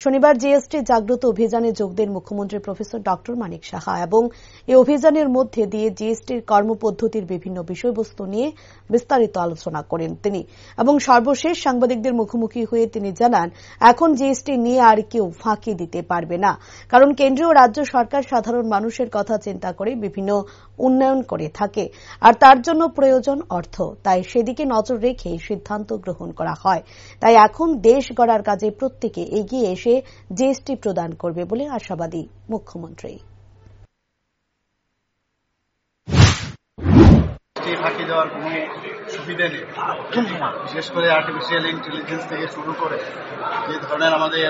শনিবার জিএসটি জাগ্রত অভিযানে যোগ দেন মুখ্যমন্ত্রী প্রফেসর ডক্টর মানিক সাহা এবং এই অভিযানের মধ্যে দিয়ে জিএসটির কর্মপদ্ধতির বিভিন্ন বিষয়বস্তু নিয়ে বিস্তারিত আলোচনা করেন তিনি এবং সর্বশেষ সাংবাদিকদের মুখোমুখি হয়ে তিনি জানান, এখন জিএসটি নিয়ে আর কেউ ফাঁকি দিতে পারবে না, কারণ কেন্দ্রীয় রাজ্য সরকার সাধারণ মানুষের কথা চিন্তা করে বিভিন্ন উন্নয়ন করে থাকে, আর তার জন্য প্রয়োজন অর্থ। তাই সেদিকে নজর রেখে সিদ্ধান্ত গ্রহণ করা হয়। তাই এখন দেশ গড়ার কাজে প্রত্যেকে এগিয়ে এসে জিএসটি প্রদান করবে বলে আশাবাদী মুখ্যমন্ত্রী। ফাঁকি দেওয়ার কোনো সুবিধা নেই, বিশেষ করে আর্টিফিশিয়াল ইন্টেলিজেন্স থেকে শুরু করে যে ধরনের আমাদের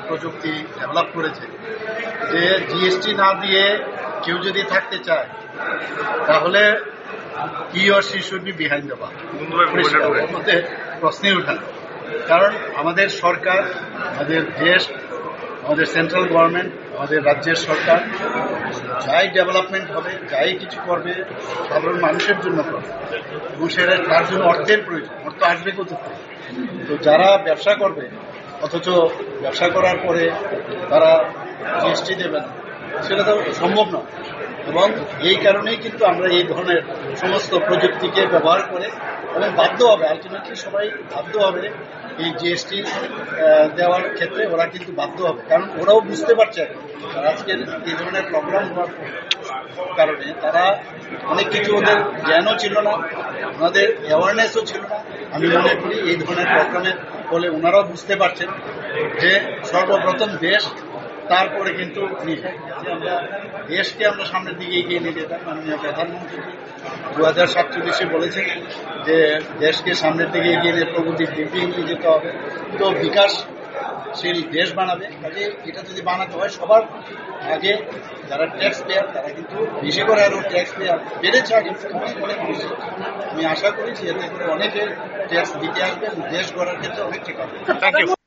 প্রযুক্তি ডেভেলপ করেছে, যে জিএসটি না দিয়ে কেউ যদি থাকতে চায় তাহলে he or she should be behind the bar, ওর মধ্যে প্রশ্নই উঠে না। কারণ আমাদের সরকার, আমাদের দেশ, আমাদের সেন্ট্রাল গভর্নমেন্ট, আমাদের রাজ্যের সরকার যাই ডেভেলপমেন্ট হবে, যাই কিছু করবে সাধারণ মানুষের জন্য করবে, এবং সেটা তার জন্য অর্থের প্রয়োজন। অর্থ আসবে কোথা থেকে? তো যারা ব্যবসা করবে অথচ ব্যবসা করার পরে তারা জিএসটি দেবে না, সেটা তো সম্ভব নয়। এবং এই কারণেই কিন্তু আমরা এই ধরনের সমস্ত প্রযুক্তিকে ব্যবহার করে, এবং বাধ্য হবে, আলটিমেটলি সবাই বাধ্য হবে এই জিএসটি দেওয়ার ক্ষেত্রে। ওরা কিন্তু বাধ্য হবে, কারণ ওরাও বুঝতে পারছে আজকের এই ধরনের প্রোগ্রাম হওয়ার কারণে তারা অনেক কিছু, ওদের জ্ঞানও ছিল না, ওনাদের অ্যাওয়ারনেসও ছিল না। আমি মনে করি এই ধরনের প্রোগ্রামের ফলে ওনারাও বুঝতে পারছেন যে সর্বপ্রথম দেশ, তারপরে কিন্তু আমরা দেশকে আমরা সামনের দিকে এগিয়ে নিয়ে যেতাম। মাননীয় প্রধানমন্ত্রী 2047 বলেছেন যে দেশকে সামনের দিকে এগিয়ে নিয়ে প্রগতির দিকে নিয়ে যেতে হবে, তো বিকাশশীল দেশ বানাবে। কাজে এটা যদি বানাতে হয়, সবার আগে যারা ট্যাক্স পেয়ার তারা কিন্তু বেশি করে আরো ট্যাক্স পেয়ার বেড়েছে আগে অনেক বেশি। আমি আশা করি যে এতে করে অনেকে ট্যাক্স দিতে আসবে এবং দেশ গড়ার ক্ষেত্রে অনেক ঠিক হবে।